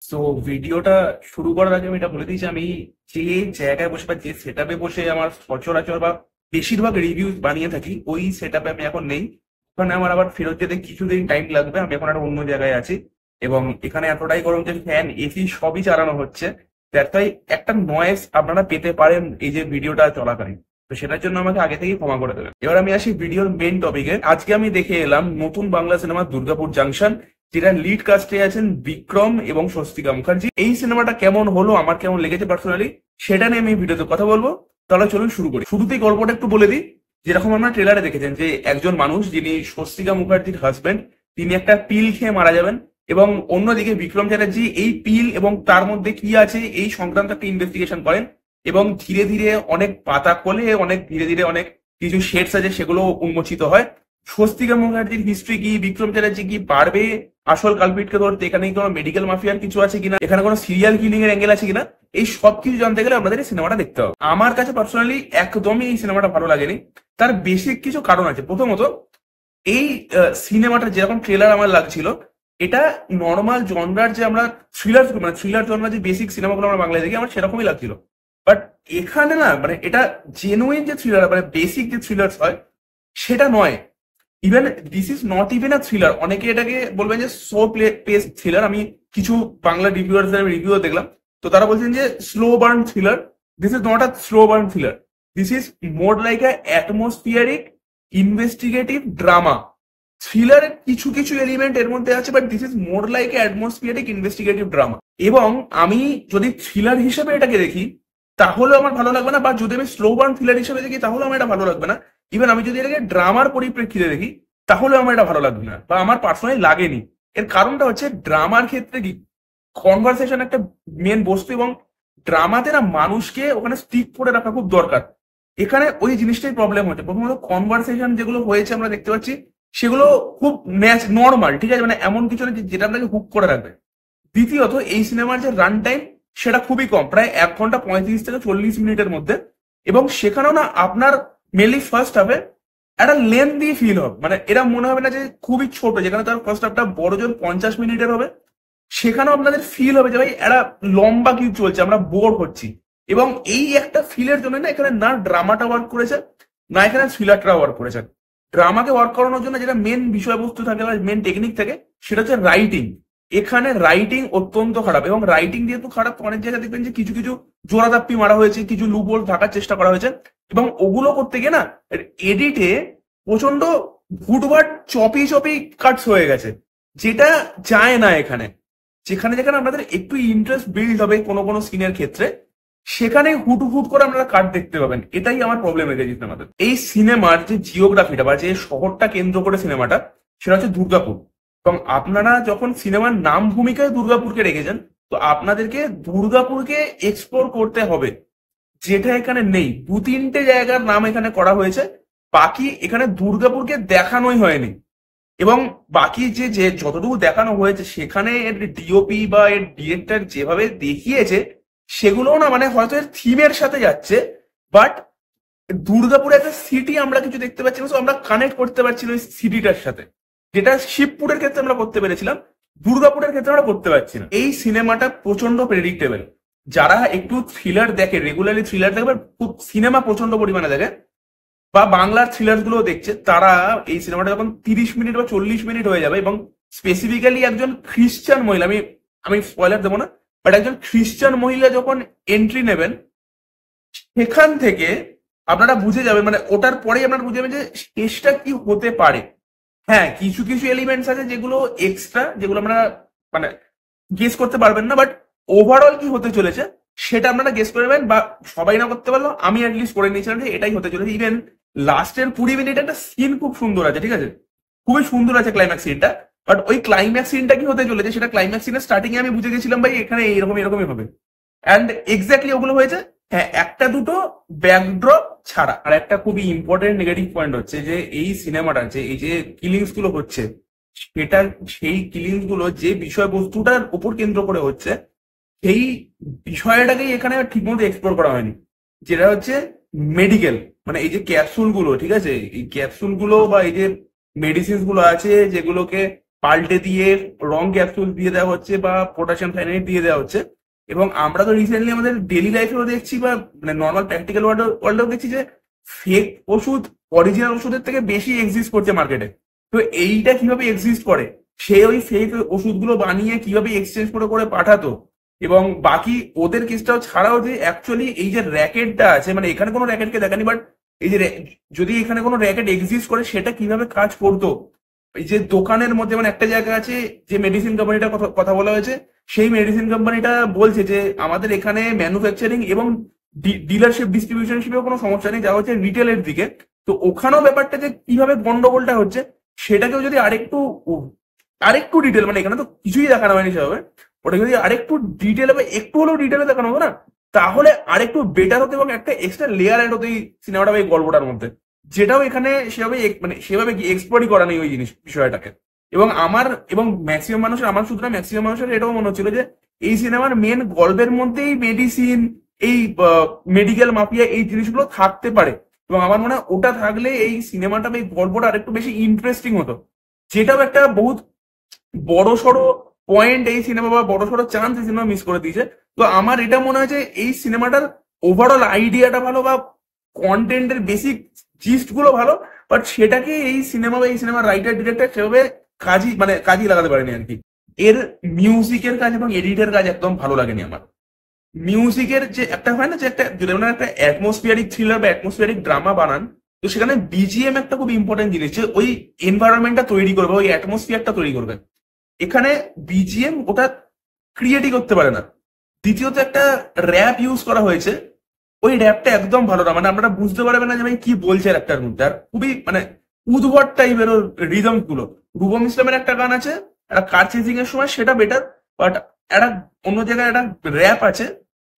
So ভিডিওটা শুরু করার আগে আমি এটা বলে দিই যে আমি যে জায়গায় বসে বা যে সেট আপে বসে আমার সচরাচর বা বেশিরভাগ রিভিউ বানিয়ে থাকি ওই সেট আপে আমি এখন নেই। ওখানে আমার আবার ফেরত যেতে কিছুদিন টাইম লাগবে। আমি এখন একটা অন্য জায়গায় আছি এবং এখানে এতটাই গরম যে ফ্যান এসি সবই চালানো হচ্ছে। তাই একটা নয়েজ আপনারা পেতে পারেন এই যে ভিডিওটা চলাকালীন। তো সেটার জন্য আমাকে আগে থেকেই ক্ষমা করে দেবেন। এবার আমি আসি ভিডিওর মেন টপিকে। আজকে আমি দেখে এলাম নতুন বাংলা সিনেমা দুর্গাপুর জাংশন, যেটা লিড কাস্টে আছেন বিক্রম এবং স্বস্তিকা মুখার্জি। এই সিনেমাটা কেমন হলো, আমার কেমন লেগেছে পার্সোনালি, সেটা নিয়ে আমি ভিডিওতে কথা বলবো। তাহলে চলুন শুরু করি। শুরুতেই গল্পটা একটু বলে দিই। যেরকম আমরা ট্রেলারে দেখেছেন যে একজন মানুষ যিনি স্বস্তিকা মুখার্জির হাজবেন্ড, তিনি একটা পিল খেয়ে মারা যাবেন এবং অন্যদিকে বিক্রম চ্যাটার্জি এই পিল এবং তার মধ্যে কি আছে এই সংক্রান্ত একটা ইনভেস্টিগেশন করেন এবং ধীরে ধীরে অনেক পাতা খোলে, অনেক ধীরে ধীরে অনেক কিছু শেডস আছে সেগুলো উন্মোচিত হয়। স্বস্তিকা মুখার্জির হিস্ট্রি কি, বিক্রম চ্যাটার্জি কি পারবে আসল কালপিটকে ধরতে, এখানে কি কোনো মেডিকেল মাফিয়ার কিছু আছে কিনা, এখানে কোনো সিরিয়াল কিলিং এর অ্যাঙ্গেল আছে কিনা, এই সব কিছু জানতে গেলে আপনাদের এই সিনেমাটা দেখতে হবে। আমার কাছে পার্সোনালি একদমই এই সিনেমাটা ভালো লাগেনি। তার বেসিক কিছু কারণ আছে। প্রথমত, এই সিনেমাটা যেরকম ট্রেলার আমার লাগছিল, এটা নর্মাল জনরার যে আমরা থ্রিলার মানে থ্রিলার জনরার যে বেসিক সিনেমাগুলো আমরা বাংলায় দেখি আমার সেরকমই লাগছিল। বাট এখানে না, মানে এটা জেনুইন যে থ্রিলার মানে বেসিক যে থ্রিলার হয় সেটা নয়। Even this is not even a thriller. অনেকে এটাকে বলবেন যে স্লো পেস থ্রিলার। আমি কিছু বাংলা রিভিউয়ার্সদের রিভিউ দেখলাম, তো তারা বলছেন যে slow burn thriller. This is not a slow burn thriller, this is more like a atmospheric investigative drama. থ্রিলারের কিছু কিছু এলিমেন্ট এর মধ্যে আছে, but this is more like atmospheric investigative drama. এবং আমি যদি থ্রিলার হিসেবে এটাকে দেখি তাহলে আমার ভালো লাগবে না, বা যদি আমি স্লো বার্ন থ্রিলার হিসেবে দেখি তাহলে আমার এটা ভালো লাগবে না। ইভেন আমি যদি এটাকে ড্রামার পরিপ্রেক্ষিতে দেখি তাহলে আমার এটা ভালো লাগবে না, বা আমার পার্সোনালি লাগেনি। এর কারণটা হচ্ছে ড্রামার ক্ষেত্রে কি কনভারসেশন একটা মেন বস্তু, এবং ড্রামাতে না মানুষকে ওখানে স্টিক করে রাখা খুব দরকার। এখানে ওই জিনিসটাই প্রবলেম হচ্ছে। প্রথমত কনভারসেশন যেগুলো হয়েছে আমরা দেখতে পাচ্ছি সেগুলো খুব নর্মাল, ঠিক আছে, মানে এমন কিছু না যেটা আপনাকে হুক করে রাখবে। দ্বিতীয়ত, এই সিনেমার যে রান টাইম সেটা খুবই কম, প্রায় 1 ঘন্টা 35 থেকে 40 মিনিটের মধ্যে। এবং সেখানেও না আপনার মেনলি ফার্স্ট হাফে একটা লেন্দি ফিল হবে, মানে এরা মনে হবে না যে খুবই ছোট, যেখানে তার ফার্স্ট হাফটা বড় জোর 50 মিনিটের হবে, সেখানেও আপনাদের ফিল হবে যে ভাই একটা লম্বা কিছু চলছে, আমরা বোর হচ্ছি। এবং এই একটা ফিলের জন্য না এখানে না ড্রামাটা ওয়ার্ক করেছে, না এখানে থ্রিলারটা ওয়ার্ক করেছে। ড্রামাকে ওয়ার্ক করানোর জন্য যেটা মেন বিষয়বস্তু থাকে বা মেন টেকনিক থাকে সেটা হচ্ছে রাইটিং। এখানে রাইটিং অত্যন্ত খারাপ, এবং রাইটিং যেহেতু খারাপ অনেক জায়গায় দেখবেন যে কিছু কিছু জোড়াতাপ্পি মারা হয়েছে, কিছু লুপহোল থাকার চেষ্টা করা হয়েছে, এবং ওগুলো করতে গিয়ে না এডিটে প্রচন্ড ভুটভাট চপি চপি কাটস হয়ে গেছে, যেটা যায় না এখানে। যেখানে যেখানে আপনাদের একটু ইন্টারেস্ট বিল্ড হবে কোনো কোনো সিনের ক্ষেত্রে, সেখানে হুট হুট করে আপনারা কাট দেখতে পাবেন। এটাই আমার প্রবলেম রেখেছে সিনেমাতে। এই সিনেমার যে জিওগ্রাফিটা বা যে শহরটা কেন্দ্র করে সিনেমাটা, সেটা হচ্ছে দুর্গাপুর। এবং আপনারা যখন সিনেমার নাম ভূমিকায় দুর্গাপুরকে রেখেছেন, তো আপনাদেরকে দুর্গাপুরকে এক্সপ্লোর করতে হবে, যেটা এখানে নেই। 2-3টে জায়গার নাম এখানে করা হয়েছে, বাকি এখানে দুর্গাপুরকে দেখানোই হয়নি। এবং বাকি যে যে যতটুকু দেখানো হয়েছে সেখানে এর ডিওপি বা এর ডিরেক্টর যেভাবে দেখিয়েছে সেগুলো না, মানে হয়তো এর থিমের সাথে যাচ্ছে, বাট দুর্গাপুরে একটা সিটি আমরা কিছু দেখতে পাচ্ছি না, so আমরা কানেক্ট করতে পারছি না ওই সিটিটার সাথে, যেটা শিবপুরের ক্ষেত্রে আমরা করতে পেরেছিলাম, দুর্গাপুরের ক্ষেত্রে আমরা করতে পারছি না। এই সিনেমাটা প্রচন্ড প্রেডিক্টেবল। যারা একটু থ্রিলার দেখে, রেগুলারলি থ্রিলার দেখবে, খুব সিনেমা প্রচন্ড পরিমাণে দেখে বা বাংলার থ্রিলার গুলো দেখছে, তারা এই সিনেমাটা যখন 30 মিনিট বা 40 মিনিট হয়ে যাবে, এবং স্পেসিফিক্যালি একজন খ্রিস্টান মহিলা, আমি আমি স্পয়লার দেবো না, বাট একজন খ্রিস্টান মহিলা যখন এন্ট্রি নেবেন, সেখান থেকে আপনারা বুঝে যাবেন, মানে ওটার পরেই আপনারা বুঝে যাবেন যে শেষটা কি হতে পারে। হ্যাঁ, কিছু কিছু এলিমেন্টস আছে যেগুলো এক্সট্রা, যেগুলো আমরা মানে গেস করতে পারবেন না, বাট ওভারঅল কি হতে চলেছে সেটা আপনারা গেস করবেন। বা সবাই না করতে পারলো, আমি অ্যাটলিস্ট করে নিয়েছিলাম যে এটাই হতে চলেছে। ইভেন লাস্টের 20 মিনিট একটা সিন খুব সুন্দর আছে, ঠিক আছে, খুবই সুন্দর আছে ক্লাইম্যাক্স সিনটা। বাট ওই ক্লাইম্যাক্স সিনটা কি হতে চলেছে সেটা ক্লাইম্যাক্স সিনের স্টার্টিং এ আমি বুঝে গেছিলাম ভাই এখানে এরকম এরকমই হবে। অ্যান্ড এক্স্যাক্টলি ওগুলো হয়েছে। হ্যাঁ, একটা দুটো ব্যাকড্রপ ছাড়া। আর একটা খুবই ইম্পর্টেন্ট নেগেটিভ পয়েন্ট হচ্ছে যে এই সিনেমাটার যে এই যে কিলিংস গুলো হচ্ছে, সেটা সেই কিলিংস গুলো যে বিষয়বস্তুটার উপর কেন্দ্র করে হচ্ছে, সেই বিষয়টাকেই এখানে ঠিকমতো এক্সপ্লোর করা হয়নি। যেটা হচ্ছে মেডিকেল, মানে এই যে ক্যাপসুল গুলো, ঠিক আছে, এই ক্যাপসুল গুলো বা এই যে মেডিসিন গুলো আছে যেগুলোকে পাল্টে দিয়ে রং ক্যাপসুল দিয়ে দেওয়া হচ্ছে বা পটাশিয়াম সায়ানাইড দিয়ে দেওয়া হচ্ছে। এবং আমরা তো রিসেন্টলি আমাদের ডেলি লাইফেও দেখছি বা মানে নর্মাল প্র্যাকটিক্যাল ওয়ার্ল্ডেও দেখছি যে ফেক ওষুধ অরিজিনাল ওষুধের থেকে বেশি এক্সিস্ট করছে মার্কেটে। তো এইটা কিভাবে এক্সিস্ট করে, সে ওই ফেক ওষুধগুলো বানিয়ে কিভাবে এক্সচেঞ্জ করে করে পাঠাতো। এবং বাকি ওদের কেসটাও ছাড়াও যে অ্যাকচুয়ালি এই যে র্যাকেটটা আছে, মানে এখানে কোনো র্যাকেটকে দেখানি, বাট এই যে যদি এখানে কোনো র্যাকেট এক্সিস্ট করে সেটা কিভাবে কাজ করতো। এই যে দোকানের মধ্যে মানে একটা জায়গা আছে যে মেডিসিন কোম্পানিটার কথা কথা বলা হয়েছে, সেই মেডিসিন কোম্পানিটা বলছে যে আমাদের এখানে ম্যানুফ্যাকচারিং এবং ডিলারশিপ ডিস্ট্রিবিউশনশিপেও কোনো সমস্যা নেই, যা হচ্ছে রিটেলের দিকে। তো ওখানেও ব্যাপারটা যে কিভাবে গন্ডগোলটা হচ্ছে সেটাকেও যদি আরেকটু আরেকটু ডিটেল, মানে এখানে তো কিছুই দেখানো হয়নি সেভাবে, ওটা যদি আরেকটু ডিটেল বা একটু হলেও ডিটেলে দেখানো হবে না, তাহলে আরেকটু বেটার হতো এবং একটা এক্সট্রা লেয়ার অ্যাড হতো এই সিনেমাটা বা এই গল্পটার মধ্যে, যেটাও এখানে সেভাবে মানে সেভাবে কি এক্সপ্লোরই করা নেই ওই জিনিস বিষয়টাকে। এবং এবং ম্যাক্সিমাম মানুষের, আমার সুতরাং ম্যাক্সিমাম মানুষের এটাও মনে হচ্ছিল যে এই সিনেমার মেন গল্পের মধ্যেই মেডিসিন, এই মেডিকেল মাফিয়া, এই জিনিসগুলো থাকতে পারে। এবং আমার মনে হয় ওটা থাকলে এই সিনেমাটা বা এই গল্পটা আরেকটু বেশি ইন্টারেস্টিং হতো, যেটাও একটা বহুত বড় সড়ো পয়েন্ট এই সিনেমা বা বড় সড়ো চান্স এই সিনেমা মিস করে দিয়েছে। তো আমার এটা মনে হয় যে এই সিনেমাটার ওভারঅল আইডিয়াটা ভালো বা কন্টেন্টের বেসিক জিস্ট গুলো ভালো, বাট সেটাকে এই সিনেমা বা এই সিনেমার রাইটার ডিরেক্টর সেভাবে কাজই লাগাতে পারেনি আর কি। এর মিউজিকের কাজ এবং এডিটের কাজ একদম ভালো লাগেনি আমার। মিউজিকের যে একটা হয় না যে একটা যদি আপনারা একটা অ্যাটমসফিয়ারিক থ্রিলার বা অ্যাটমসফিয়ারিক ড্রামা বানান, তো সেখানে বিজিএম একটা খুব ইম্পর্টেন্ট জিনিস, যে ওই এনভায়রনমেন্টটা তৈরি করবে, ওই অ্যাটমসফিয়ারটা তৈরি করবে। এখানে বিজিএম ওটা ক্রিয়েটই করতে পারে না। দ্বিতীয়ত একটা র্যাপ ইউজ করা হয়েছে, ওই র্যাপটা একদম ভালো না, মানে আপনারা বুঝতে পারবেন না যে ভাই কি বলছে র্যাপটার মধ্যে। আর খুবই মানে উদ্ভট টাইপের ওর রিদম গুলো। রূপম ইসলামের একটা গান আছে একটা কার চেজিং এর সময়, সেটা বেটার, বাট একটা অন্য জায়গায় একটা র্যাপ আছে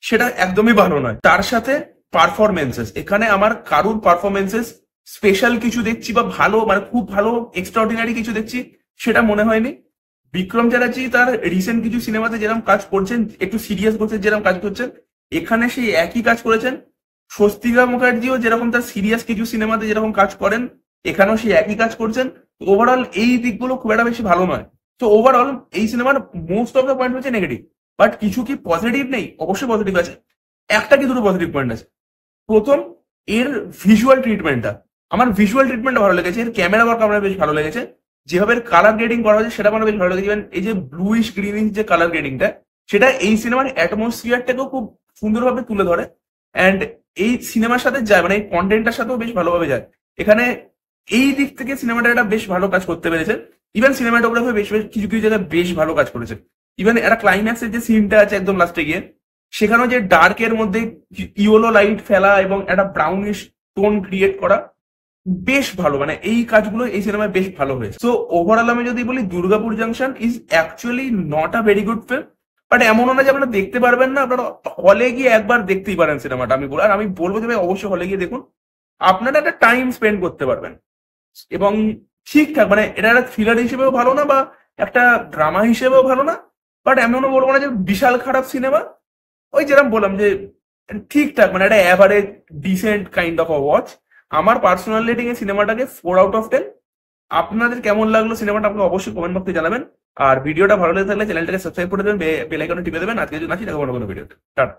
সেটা একদমই ভালো নয়। তার সাথে পারফরমেন্সেস, এখানে আমার কারুর পারফরমেন্সেস স্পেশাল কিছু দেখছি বা ভালো মানে খুব ভালো এক্সট্রাঅর্ডিনারি কিছু দেখছি সেটা মনে হয়নি। বিক্রম চ্যাটার্জি তার রিসেন্ট কিছু সিনেমাতে যেরকম কাজ করছেন, একটু সিরিয়াস করছেন যেরকম কাজ করছেন, এখানে সেই একই কাজ করেছেন। স্বস্তিকা মুখার্জিও যেরকম তার সিরিয়াস কিছু সিনেমাতে যেরকম কাজ করেন, এখানেও সেই একই কাজ করছেন। ওভারঅল এই দিকগুলো খুব একটা বেশি ভালো নয়। তো ওভারঅল এই সিনেমার মোস্ট অফ দ্য পয়েন্ট হচ্ছে নেগেটিভ, বাট কিছু কি পজিটিভ নেই? অবশ্যই পজিটিভ আছে, একটা কি দুটো পজিটিভ পয়েন্ট আছে। প্রথম, এর ভিজুয়াল ট্রিটমেন্টটা, আমার ভিজুয়াল ট্রিটমেন্টটা ভালো লেগেছে, এর ক্যামেরা ওয়ার্ক আমার বেশ ভালো লেগেছে, যেভাবে কালার গ্রেডিং করা হয়েছে সেটা আমার বেশ ভালো লেগেছে। Even এই যে ব্লুইশ গ্রিনিশ যে কালার গ্রেডিংটা, সেটা এই সিনেমার অ্যাটমসফিয়ারটাকেও খুব সুন্দরভাবে তুলে ধরে। অ্যান্ড এই সিনেমার সাথে যায়, মানে এই কন্টেন্টটার সাথেও বেশ ভালোভাবে যায়। এখানে এই দিক থেকে সিনেমাটা একটা বেশ ভালো কাজ করতে পেরেছে। ইভেন সিনেমাটোগ্রাফি বেশ বেশ কিছু কিছু জায়গায় বেশ ভালো কাজ করেছে। ইভেন একটা ক্লাইম্যাক্সের যে সিনটা আছে একদম লাস্টে গিয়ে, সেখানেও যে ডার্কের মধ্যে ইয়েলো লাইট ফেলা এবং একটা ব্রাউনিশ টোন ক্রিয়েট করা বেশ ভালো, মানে এই কাজগুলো এই সিনেমায় বেশ ভালো হয়েছে। সো ওভারঅল আমি যদি বলি, Durgapur junction is actually not a very good film, but এমনও না যে আপনারা দেখতে পারবেন না, আপনারা হলে গিয়ে একবার দেখতেই পারেন সিনেমাটা। আমি বলবো যে ভাই অবশ্যই হলে গিয়ে দেখুন, আপনারা একটা টাইম স্পেন্ড করতে পারবেন। এবং ঠিকঠাক, মানে এটা একটা থ্রিলার হিসেবেও ভালো না বা একটা ড্রামা হিসেবেও ভালো না, বাট এমনও বলবো না যে বিশাল খারাপ সিনেমা। ওই যেরকম বললাম যে ঠিকঠাক, মানে একটা average decent kind of a watch. আমার পার্সোনাল রেটিং এ সিনেমাটাকে 4/10। আপনাদের কেমন লাগলো সিনেমাটা আমাকে অবশ্যই কমেন্ট বক্সে জানাবেন। আর ভিডিওটা ভালো লেগে থাকলে চ্যানেলটাকে সাবস্ক্রাইব করে দেবেন, বেল আইকনে টিপে দেবেন। আজকে যদি আসি দেখা কোনো ভিডিওতে। টাটা।